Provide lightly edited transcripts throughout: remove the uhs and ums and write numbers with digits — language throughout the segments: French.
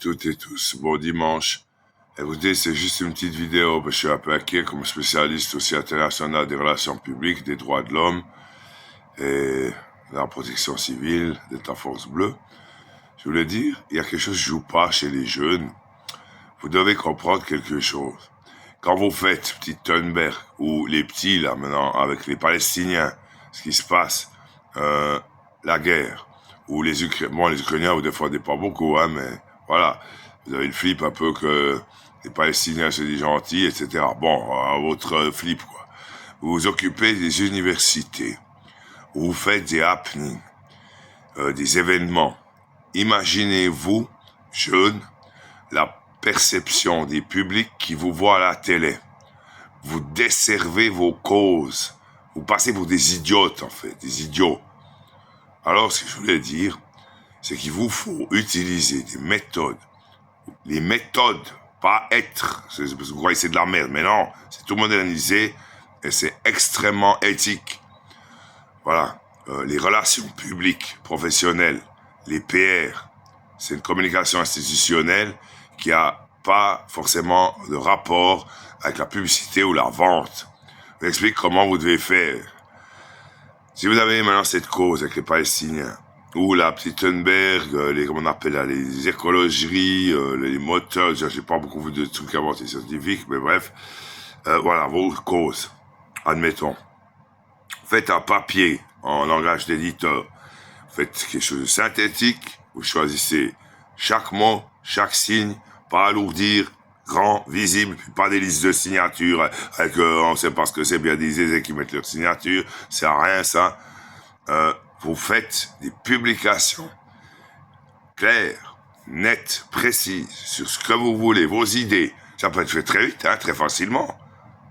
toutes et tous, bon dimanche. Écoutez, c'est juste une petite vidéo, parce que je suis un peu inquiet comme spécialiste aussi international des relations publiques, des droits de l'homme et de la protection civile, d'État Force Bleue. Je voulais dire, il y a quelque chose qui ne joue pas chez les jeunes. Vous devez comprendre quelque chose. Quand vous faites petit Thunberg, ou les petits, là, maintenant, avec les Palestiniens, ce qui se passe, la guerre, ou les Ukrainiens, bon, les Ukrainiens, vous défendez pas beaucoup, hein, mais voilà, vous avez le flip un peu que les Palestiniens, c'est des gentils, etc. Bon, à votre flip, quoi. Vous vous occupez des universités, vous faites des happenings, des événements. Imaginez-vous, jeunes, la perception des publics qui vous voient à la télé. Vous desservez vos causes. Vous passez pour des idiotes, en fait, des idiots. Alors, ce que je voulais dire, c'est qu'il vous faut utiliser des méthodes. Les méthodes, pas être. Parce que vous croyez que c'est de la merde. Mais non, c'est tout modernisé et c'est extrêmement éthique. Voilà. Les relations publiques, professionnelles, les PR, c'est une communication institutionnelle qui a pas forcément de rapport avec la publicité ou la vente. Je vous explique comment vous devez faire. Si vous avez maintenant cette cause avec les Palestiniens, ou la petite Thunberg, comment on appelle là, les écologeries, les moteurs, j'ai pas beaucoup de trucs inventés scientifiques, mais bref, voilà, vos causes, admettons. Faites un papier en langage d'éditeur, faites quelque chose de synthétique, vous choisissez chaque mot, chaque signe, pas alourdir, grand, visible, puis pas des listes de signatures, avec on sait pas ce que c'est, bien des zézés qui mettent leur signature, c'est à rien ça. Vous faites des publications claires, nettes, précises, sur ce que vous voulez, vos idées. Ça peut être fait très vite, hein, très facilement.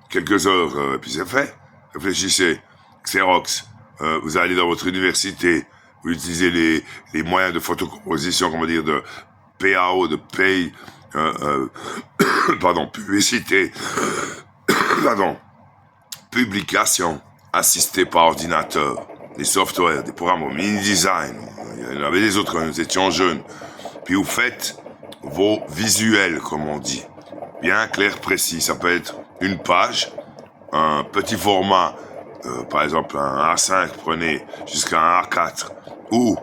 Quelques heures, puis c'est fait. Réfléchissez. Xerox, vous allez dans votre université, vous utilisez les moyens de photocomposition, comment dire, de PAO, de pay, publicité, publication assistée par ordinateur, des softwares, des programmes au mini-design, il y en avait des autres quand nous étions jeunes. Puis vous faites vos visuels, comme on dit, bien clair, précis. Ça peut être une page, un petit format, par exemple un A5, prenez, jusqu'à un A4, ou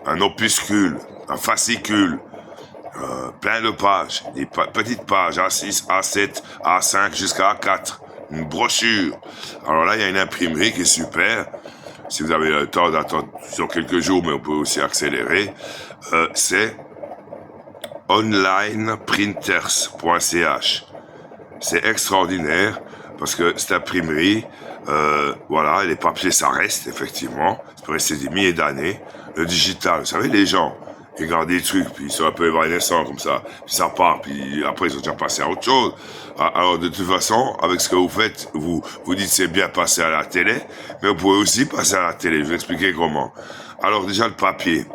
un opuscule, un fascicule, plein de pages, des petites pages, A6, A7, A5, jusqu'à A4, une brochure. Alors là, il y a une imprimerie qui est super. Si vous avez le temps d'attendre sur quelques jours, mais on peut aussi accélérer, c'est onlineprinters.ch. C'est extraordinaire parce que cette imprimerie, voilà, les papiers, ça reste, effectivement. Ça peut rester des milliers d'années. Le digital, vous savez, les gens, ils regardent des trucs, puis ils sont un peu évanescents comme ça, puis ça part, puis après, ils ont déjà passé à autre chose. Alors, de toute façon, avec ce que vous faites, vous dites c'est bien passer à la télé, mais vous pouvez aussi passer à la télé. Je vais expliquer comment. Alors, déjà, le papier.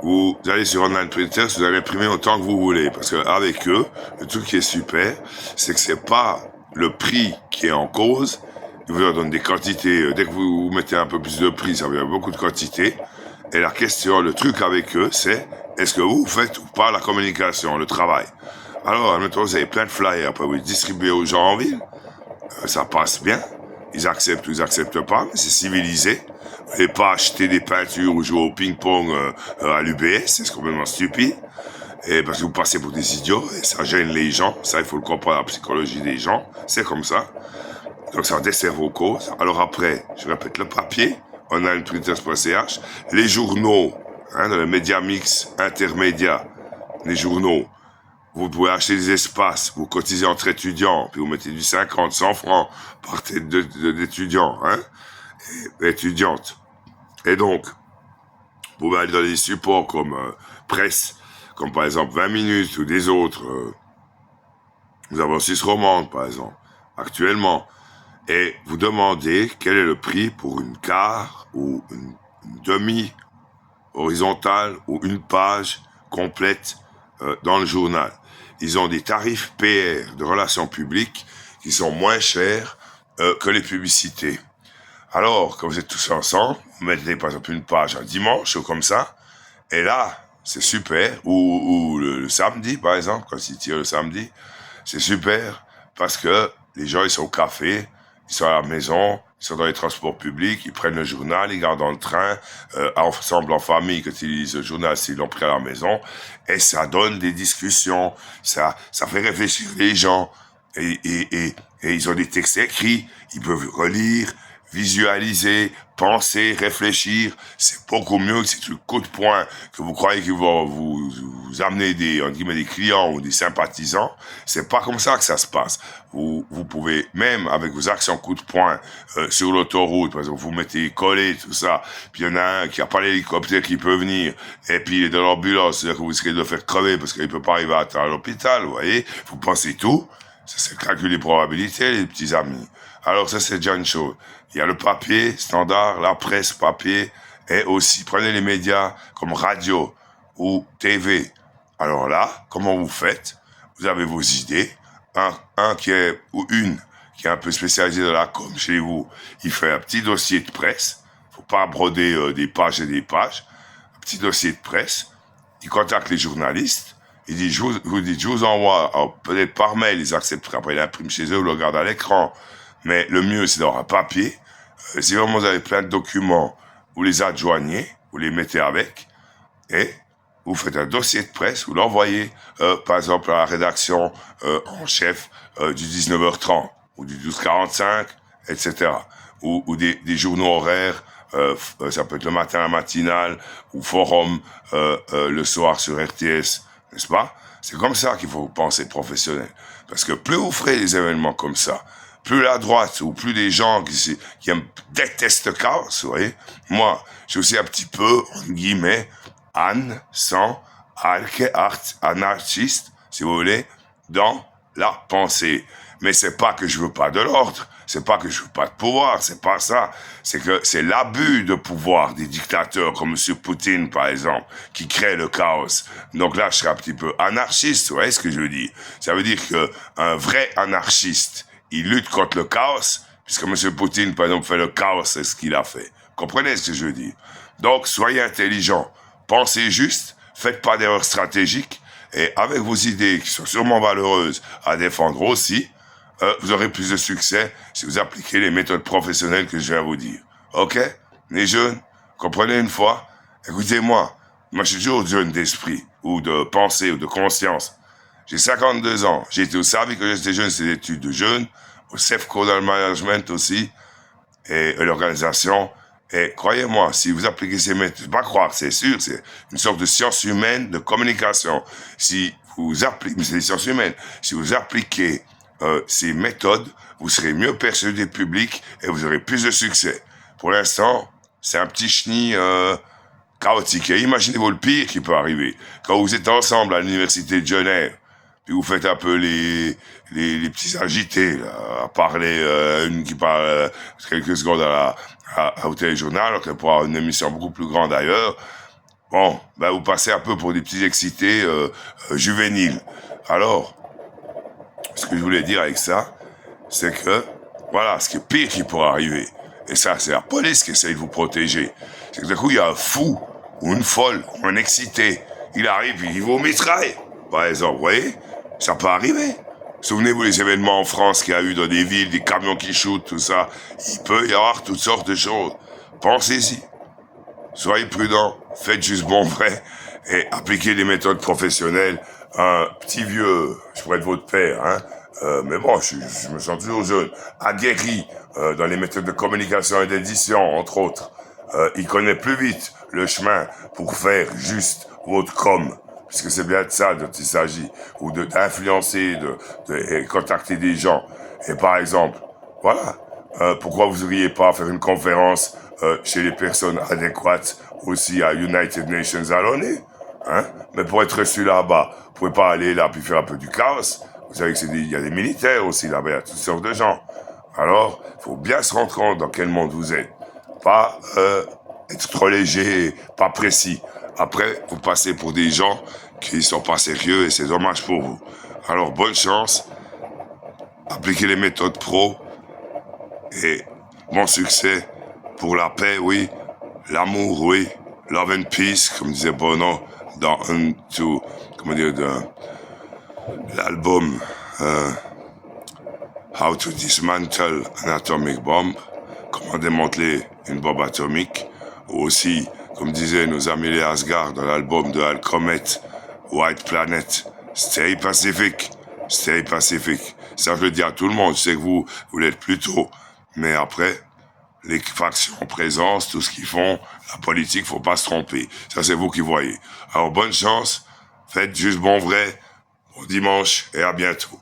Vous allez sur Online Printers, vous allez imprimer autant que vous voulez. Parce que avec eux, le truc qui est super, c'est que c'est pas le prix qui est en cause. Ils vous leur donnent des quantités. Dès que vous mettez un peu plus de prix, ça veut dire beaucoup de quantités. Et la question, le truc avec eux, c'est est-ce que vous faites ou pas la communication, le travail. Alors, admettons, vous avez plein de flyers, après vous les distribuez aux gens en ville. Ça passe bien. Ils acceptent ou ils acceptent pas, mais c'est civilisé. Vous n'allez pas acheter des peintures ou jouer au ping-pong à l'UBS, c'est complètement stupide. Et parce que vous passez pour des idiots, et ça gêne les gens. Ça, il faut le comprendre, la psychologie des gens. C'est comme ça. Donc, ça dessert vos causes. Alors après, je répète, le papier, onlineprinters.ch, les journaux, dans le média mix intermédiaire, les journaux. Vous pouvez acheter des espaces, vous cotisez entre étudiants, puis vous mettez du 50, 100 francs par tête d'étudiants, et étudiantes. Et donc, vous pouvez aller dans des supports comme presse, comme par exemple 20 minutes ou des autres. Nous avons 6 romans, par exemple, actuellement. Et vous demandez quel est le prix pour une quart ou une demi horizontale ou une page complète dans le journal. Ils ont des tarifs PR de relations publiques qui sont moins chers que les publicités. Alors, quand vous êtes tous ensemble, vous mettez par exemple une page un dimanche ou comme ça, et là, c'est super. Ou le samedi, par exemple, quand ils tirent le samedi, c'est super parce que les gens, ils sont au café, ils sont à la maison, ils sont dans les transports publics, ils prennent le journal, ils regardent dans le train, ensemble en famille, quand ils lisent le journal, s'ils l'ont pris à la maison, et ça donne des discussions, ça fait réfléchir les gens, et ils ont des textes écrits, ils peuvent relire, visualiser, penser, réfléchir. C'est beaucoup mieux que ces trucs coup de poing que vous croyez qu'ils vont vous amener entre guillemets, des clients ou des sympathisants. C'est pas comme ça que ça se passe. Vous pouvez, même avec vos actions coup de poing sur l'autoroute, par exemple, vous mettez collé, tout ça, puis il y en a un qui a pas l'hélicoptère qui peut venir, et puis il est dans l'ambulance, c'est-à-dire que vous risquez de le faire crever parce qu'il peut pas arriver à l'hôpital, vous voyez. Vous pensez tout. Ça, c'est le calcul des probabilités, les petits amis. Alors ça, c'est déjà une chose. Il y a le papier, standard, la presse papier, et aussi, prenez les médias comme radio ou TV. Alors là, comment vous faites? Vous avez vos idées. Un qui est, ou une, qui est un peu spécialisée dans la com chez vous, il fait un petit dossier de presse. Faut pas broder des pages et des pages. Un petit dossier de presse. Il contacte les journalistes. Il dit, je vous envoie, peut-être par mail, ils acceptent, après il imprime chez eux, ou le regarde à l'écran. Mais le mieux, c'est d'avoir un papier. Si vraiment vous avez plein de documents, vous les adjoignez, vous les mettez avec, et vous faites un dossier de presse, vous l'envoyez, par exemple, à la rédaction en chef du 19h30, ou du 12h45, etc. Ou des journaux horaires, ça peut être le matin, la matinale, ou forum, le soir sur RTS, n'est-ce pas? C'est comme ça qu'il faut penser professionnel. Parce que plus vous ferez des événements comme ça, plus la droite ou plus des gens qui détestent le chaos, vous voyez. Moi, je suis aussi un petit peu, entre guillemets, anarchiste, si vous voulez, dans la pensée. Mais c'est pas que je veux pas de l'ordre, c'est pas que je veux pas de pouvoir, c'est pas ça. C'est que c'est l'abus de pouvoir des dictateurs comme M. Poutine, par exemple, qui crée le chaos. Donc là, je serais un petit peu anarchiste, vous voyez ce que je veux dire? Ça veut dire que un vrai anarchiste, il lutte contre le chaos, puisque M. Poutine, par exemple, fait le chaos, c'est ce qu'il a fait. Comprenez ce que je veux dire? Donc, soyez intelligents, pensez juste, faites pas d'erreurs stratégiques, et avec vos idées qui sont sûrement valeureuses à défendre aussi, vous aurez plus de succès si vous appliquez les méthodes professionnelles que je viens vous dire. Ok? Les jeunes, comprenez une fois? Écoutez-moi, moi je suis toujours jeune d'esprit, ou de pensée, ou de conscience. J'ai 52 ans, j'ai été au service que j'étais jeune, c'est des études de jeunes, au CEFCO dans le management aussi, et l'organisation. Et croyez-moi, si vous appliquez ces méthodes, pas croire, c'est sûr, c'est une sorte de science humaine de communication. Si vous appliquez, mais c'est des sciences humaines, si vous appliquez ces méthodes, vous serez mieux perçu des publics et vous aurez plus de succès. Pour l'instant, c'est un petit chenille chaotique. Et imaginez-vous le pire qui peut arriver. Quand vous êtes ensemble à l'université de Genève, puis vous faites un peu les petits agités, là, à parler, une qui parle quelques secondes au téléjournal, alors qu'elle pourra avoir une émission beaucoup plus grande ailleurs. Bon, ben vous passez un peu pour des petits excités juvéniles. Alors, ce que je voulais dire avec ça, c'est que, voilà, ce qui est pire qui pourrait arriver, et ça, c'est la police qui essaye de vous protéger, c'est que d'un coup, il y a un fou, ou une folle, ou un excité, il arrive, il vous mitraille, par exemple, vous voyez, ça peut arriver. Souvenez-vous les événements en France qu'il y a eu dans des villes, des camions qui shootent, tout ça, il peut y avoir toutes sortes de choses. Pensez-y. Soyez prudents, faites juste bon vrai, et appliquez des méthodes professionnelles. Un petit vieux, je pourrais être votre père, hein, mais bon, je me sens toujours jeune, aguerri dans les méthodes de communication et d'édition, entre autres. Il connaît plus vite le chemin pour faire juste votre com, puisque c'est bien de ça dont il s'agit, ou d'influencer, de contacter des gens. Et par exemple, voilà, pourquoi vous n'auriez pas faire une conférence chez les personnes adéquates aussi à United Nations à l'ONU, hein? Mais pour être reçu là-bas, vous pouvez pas aller là puis faire un peu du chaos. Vous savez il y a des militaires aussi là-bas, il y a toutes sortes de gens. Alors, il faut bien se rendre compte dans quel monde vous êtes. Pas être trop léger, pas précis. Après, vous passez pour des gens qui sont pas sérieux et c'est dommage pour vous. Alors, bonne chance. Appliquez les méthodes pro et bon succès pour la paix, oui. L'amour, oui. Love and peace, comme disait Bono dans l'album How to Dismantle an Atomic Bomb, comment démanteler une bombe atomique, ou aussi, comme disaient nos amis les Asgard dans l'album de Al Comet, White Planet, Stay Pacific, Stay Pacific. Ça, je le dis à tout le monde, je sais que vous l'êtes plus tôt, mais après, les factions en présence, tout ce qu'ils font, la politique, faut pas se tromper. Ça, c'est vous qui voyez. Alors, bonne chance, faites juste bon vrai, bon dimanche et à bientôt.